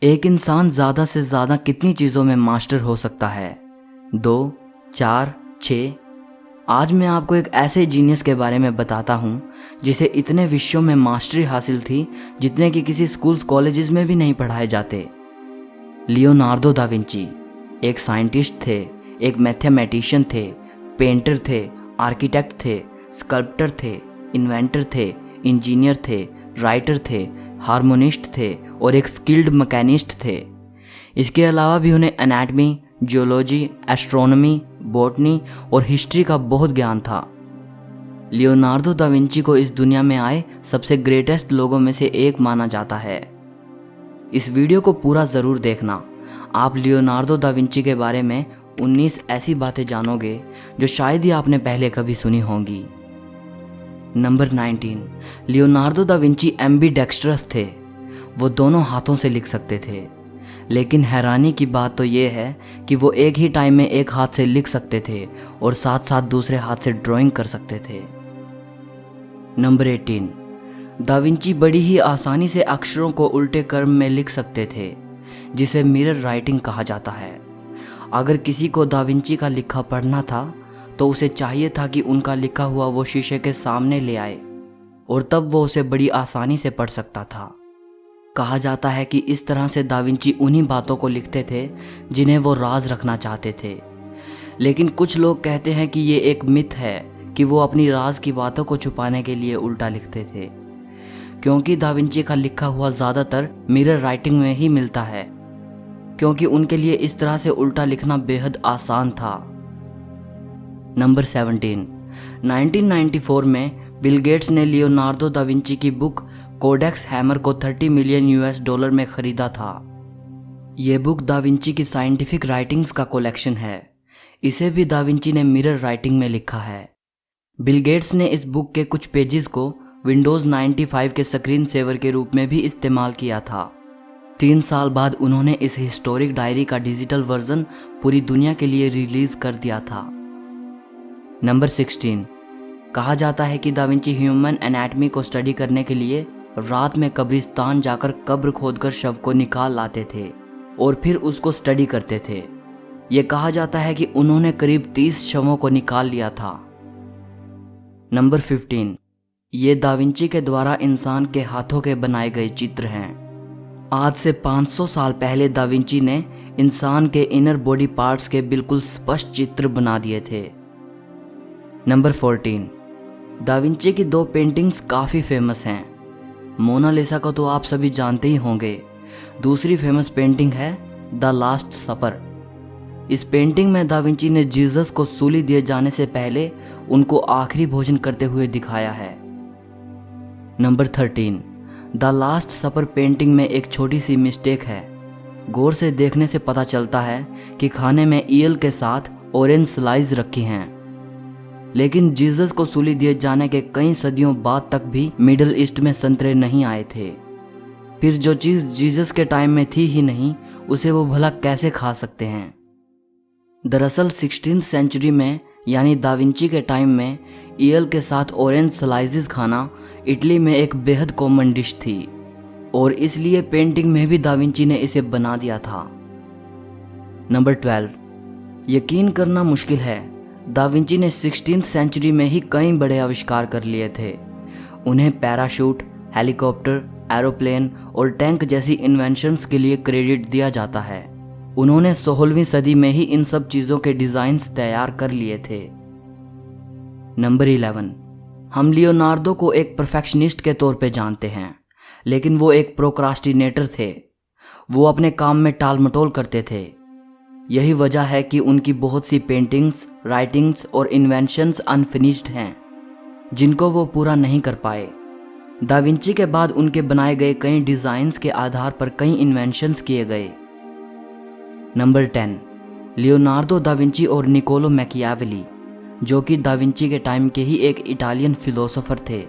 एक इंसान ज़्यादा से ज़्यादा कितनी चीज़ों में मास्टर हो सकता है? 2, 4, 6? आज मैं आपको एक ऐसे जीनियस के बारे में बताता हूँ जिसे इतने विषयों में मास्टरी हासिल थी जितने कि किसी स्कूल्स कॉलेजेस में भी नहीं पढ़ाए जाते। लियोनार्डो दा विंची एक साइंटिस्ट थे, एक मैथमेटिशियन थे, पेंटर थे, आर्किटेक्ट थे, स्कल्प्टर थे, इन्वेंटर थे, इंजीनियर थे, राइटर थे, हार्मोनिस्ट थे और एक स्किल्ड मैकेनिस्ट थे। इसके अलावा भी उन्हें एनाटमी, जियोलॉजी, एस्ट्रोनॉमी, बॉटनी और हिस्ट्री का बहुत ज्ञान था। लियोनार्डो दा विंची को इस दुनिया में आए सबसे ग्रेटेस्ट लोगों में से एक माना जाता है। इस वीडियो को पूरा ज़रूर देखना। आप लियोनार्डो दा विंची के बारे में 19 ऐसी बातें जानोगे जो शायद ही आपने पहले कभी सुनी होंगी। Number 19, Leonardo da Vinci ambidextrous थे। वो दोनों हाथों से लिख सकते थे, लेकिन हैरानी की बात तो ये है कि वो एक ही टाइम में एक हाथ से लिख सकते थे और साथ साथ दूसरे हाथ से ड्राइंग कर सकते थे। नंबर 18, दा विंची बड़ी ही आसानी से अक्षरों को उल्टे क्रम में लिख सकते थे, जिसे मिरर राइटिंग कहा जाता है। अगर किसी को दा विंची का लिखा पढ़ना था तो उसे चाहिए था कि उनका लिखा हुआ वो शीशे के सामने ले आए और तब वो उसे बड़ी आसानी से पढ़ सकता था। कहा जाता है कि इस तरह से दा विंची उन्हीं बातों को लिखते थे जिन्हें वो राज रखना चाहते थे। लेकिन कुछ लोग कहते हैं कि ये एक मिथ है कि वो अपनी राज की बातों को छुपाने के लिए उल्टा लिखते थे, क्योंकि दा विंची का लिखा हुआ ज़्यादातर मिरर राइटिंग में ही मिलता है, क्योंकि उनके लिए इस तरह से उल्टा लिखना बेहद आसान था। नंबर 17, 1994 में बिल गेट्स ने लियोनार्डो दा विंची की बुक कोडेक्स हैमर को $30 मिलियन में खरीदा था। ये बुक दा विंची की साइंटिफिक राइटिंग्स का कलेक्शन है। इसे भी दा विंची ने मिरर राइटिंग में लिखा है। बिल गेट्स ने इस बुक के कुछ पेजेस को विंडोज़ 95 के स्क्रीन सेवर के रूप में भी इस्तेमाल किया था। 3 साल बाद उन्होंने इस हिस्टोरिक डायरी का डिजिटल वर्जन पूरी दुनिया के लिए रिलीज कर दिया था। नंबर 16, कहा जाता है कि दा विंची ह्यूमन एनाटमी को स्टडी करने के लिए रात में कब्रिस्तान जाकर कब्र खोदकर शव को निकाल लाते थे और फिर उसको स्टडी करते थे। ये कहा जाता है कि उन्होंने करीब 30 शवों को निकाल लिया था। नंबर 15, ये दा विंची के द्वारा इंसान के हाथों के बनाए गए चित्र हैं। आज से 500 साल पहले दा विंची ने इंसान के इनर बॉडी पार्ट्स के बिल्कुल स्पष्ट चित्र बना दिए थे। नंबर 14, दा विंची की 2 पेंटिंग्स काफ़ी फेमस हैं। मोनालिसा को तो आप सभी जानते ही होंगे। दूसरी फेमस पेंटिंग है द लास्ट सपर। इस पेंटिंग में दा विंची ने जीसस को सूली दिए जाने से पहले उनको आखिरी भोजन करते हुए दिखाया है। Number 13, the last supper painting में एक छोटी सी मिस्टेक है। गौर से देखने से पता चलता है कि खाने में ईयल के साथ ऑरेंज स्लाइस रखी हैं, लेकिन जीसस को सूली दिए जाने के कई सदियों बाद तक भी मिडिल ईस्ट में संतरे नहीं आए थे। फिर जो चीज़ जीसस के टाइम में थी ही नहीं, उसे वो भला कैसे खा सकते हैं। दरअसल 16वीं सेंचुरी में यानी दा विंची के टाइम में ईयल के साथ ऑरेंज स्लाइसेस खाना इटली में एक बेहद कॉमन डिश थी और इसलिए पेंटिंग में भी दा विंची ने इसे बना दिया था। नंबर 12, यकीन करना मुश्किल है, दा विंची ने 16वीं सेंचुरी में ही कई बड़े आविष्कार कर लिए थे। उन्हें पैराशूट, हेलीकॉप्टर, एरोप्लेन और टैंक जैसी इन्वेंशंस के लिए क्रेडिट दिया जाता है। उन्होंने 16वीं सदी में ही इन सब चीज़ों के डिज़ाइंस तैयार कर लिए थे। नंबर 11, हम लियोनार्डो को एक परफेक्शनिस्ट के तौर पे जानते हैं, लेकिन वो एक प्रोक्रास्टिनेटर थे। वो अपने काम में टाल मटोल करते थे। यही वजह है कि उनकी बहुत सी पेंटिंग्स, राइटिंग्स और इन्वेंशंस अनफिनिश्ड हैं, जिनको वो पूरा नहीं कर पाए। दा विंची के बाद उनके बनाए गए कई डिज़ाइंस के आधार पर कई इन्वेंशंस किए गए। नंबर 10, लियोनार्डो दा विंची और निकोलो मैकियावेली, जो कि दा विंची के टाइम के ही एक इटालियन फिलोसोफर थे।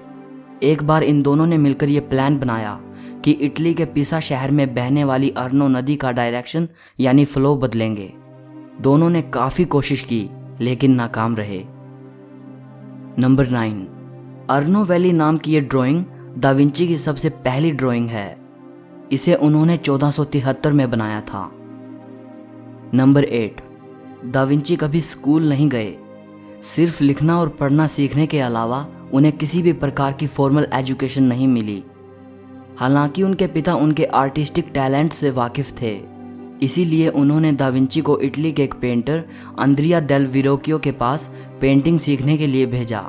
एक बार इन दोनों ने मिलकर ये प्लान बनाया कि इटली के पिसा शहर में बहने वाली अर्नो नदी का डायरेक्शन यानी फ्लो बदलेंगे। दोनों ने काफ़ी कोशिश की लेकिन नाकाम रहे। नंबर 9, अर्नो वैली नाम की ये ड्राइंग दा विंची की सबसे पहली ड्राइंग है। इसे उन्होंने 1473 में बनाया था। नंबर 8, दा विंची कभी स्कूल नहीं गए। सिर्फ लिखना और पढ़ना सीखने के अलावा उन्हें किसी भी प्रकार की फॉर्मल एजुकेशन नहीं मिली। हालांकि उनके पिता उनके आर्टिस्टिक टैलेंट से वाकिफ थे, इसीलिए उन्होंने दा विंची को इटली के एक पेंटर अंद्रिया डेल विरोकियो के पास पेंटिंग सीखने के लिए भेजा।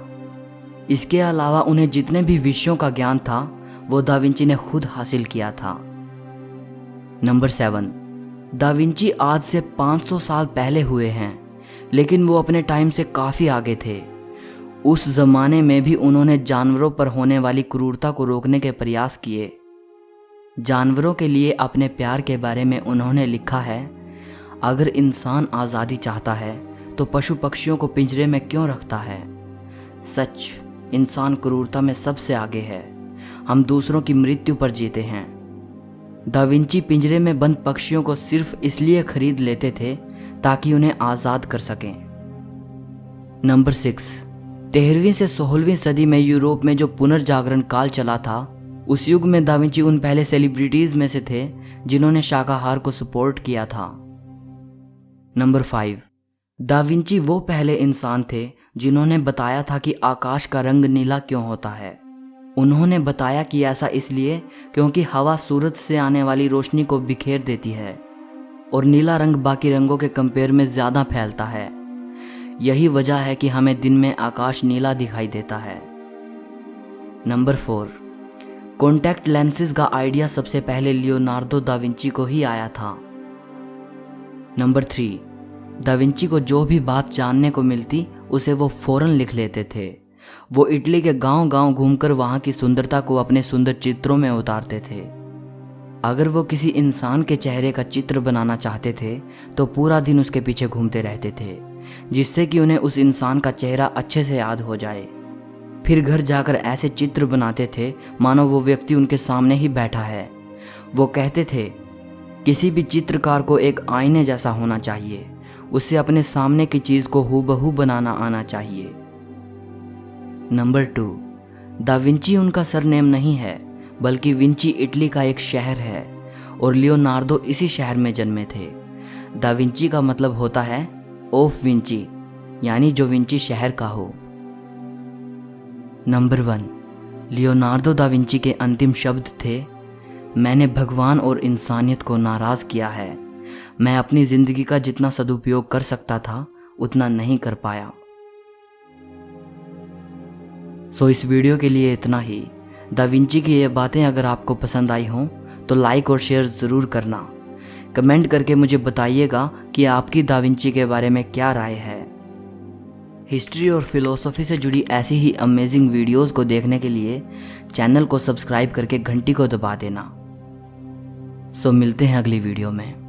इसके अलावा उन्हें जितने भी विषयों का ज्ञान था वो दा विंची ने खुद हासिल किया था। नंबर 7, दा विंची आज से 500 साल पहले हुए हैं, लेकिन वो अपने टाइम से काफ़ी आगे थे। उस ज़माने में भी उन्होंने जानवरों पर होने वाली क्रूरता को रोकने के प्रयास किए। जानवरों के लिए अपने प्यार के बारे में उन्होंने लिखा है, अगर इंसान आज़ादी चाहता है तो पशु पक्षियों को पिंजरे में क्यों रखता है। सच, इंसान क्रूरता में सबसे आगे है। हम दूसरों की मृत्यु पर जीते हैं। दा विंची पिंजरे में बंद पक्षियों को सिर्फ इसलिए खरीद लेते थे ताकि उन्हें आज़ाद कर सकें। नंबर 6, 13वीं से 16वीं सदी में यूरोप में जो पुनर्जागरण काल चला था, उस युग में दा विंची उन पहले सेलिब्रिटीज़ में से थे जिन्होंने शाकाहार को सपोर्ट किया था। नंबर 5, दा विंची वो पहले इंसान थे जिन्होंने बताया था कि आकाश का रंग नीला क्यों होता है। उन्होंने बताया कि ऐसा इसलिए क्योंकि हवा सूरज से आने वाली रोशनी को बिखेर देती है और नीला रंग बाकी रंगों के कंपेयर में ज़्यादा फैलता है। यही वजह है कि हमें दिन में आकाश नीला दिखाई देता है। नंबर 4, कॉन्टैक्ट लेंसेज का आइडिया सबसे पहले लियोनार्दो दा विंची को ही आया था। नंबर 3, दा विंची को जो भी बात जानने को मिलती उसे वो फौरन लिख लेते थे। वो इटली के गांव-गांव घूमकर वहाँ की सुंदरता को अपने सुंदर चित्रों में उतारते थे। अगर वो किसी इंसान के चेहरे का चित्र बनाना चाहते थे तो पूरा दिन उसके पीछे घूमते रहते थे, जिससे कि उन्हें उस इंसान का चेहरा अच्छे से याद हो जाए। फिर घर जाकर ऐसे चित्र बनाते थे मानो वो व्यक्ति उनके सामने ही बैठा है। वो कहते थे, किसी भी चित्रकार को एक आईने जैसा होना चाहिए, उसे अपने सामने की चीज़ को हूबहू बनाना आना चाहिए। नंबर 2, दा विंची उनका सरनेम नहीं है, बल्कि विंची इटली का एक शहर है और लियोनार्दो इसी शहर में जन्मे थे। दा विंची का मतलब होता है ऑफ विंची, यानी जो विंची शहर का हो। नंबर 1, लियोनार्दो दा विंची के अंतिम शब्द थे, मैंने भगवान और इंसानियत को नाराज़ किया है। मैं अपनी ज़िंदगी का जितना सदुपयोग कर सकता था उतना नहीं कर पाया। सो इस वीडियो के लिए इतना ही। दा विंची की ये बातें अगर आपको पसंद आई हों तो लाइक और शेयर ज़रूर करना। कमेंट करके मुझे बताइएगा कि आपकी दा विंची के बारे में क्या राय है। हिस्ट्री और फिलोसफी से जुड़ी ऐसी ही अमेजिंग वीडियोस को देखने के लिए चैनल को सब्सक्राइब करके घंटी को दबा देना। सो मिलते हैं अगली वीडियो में।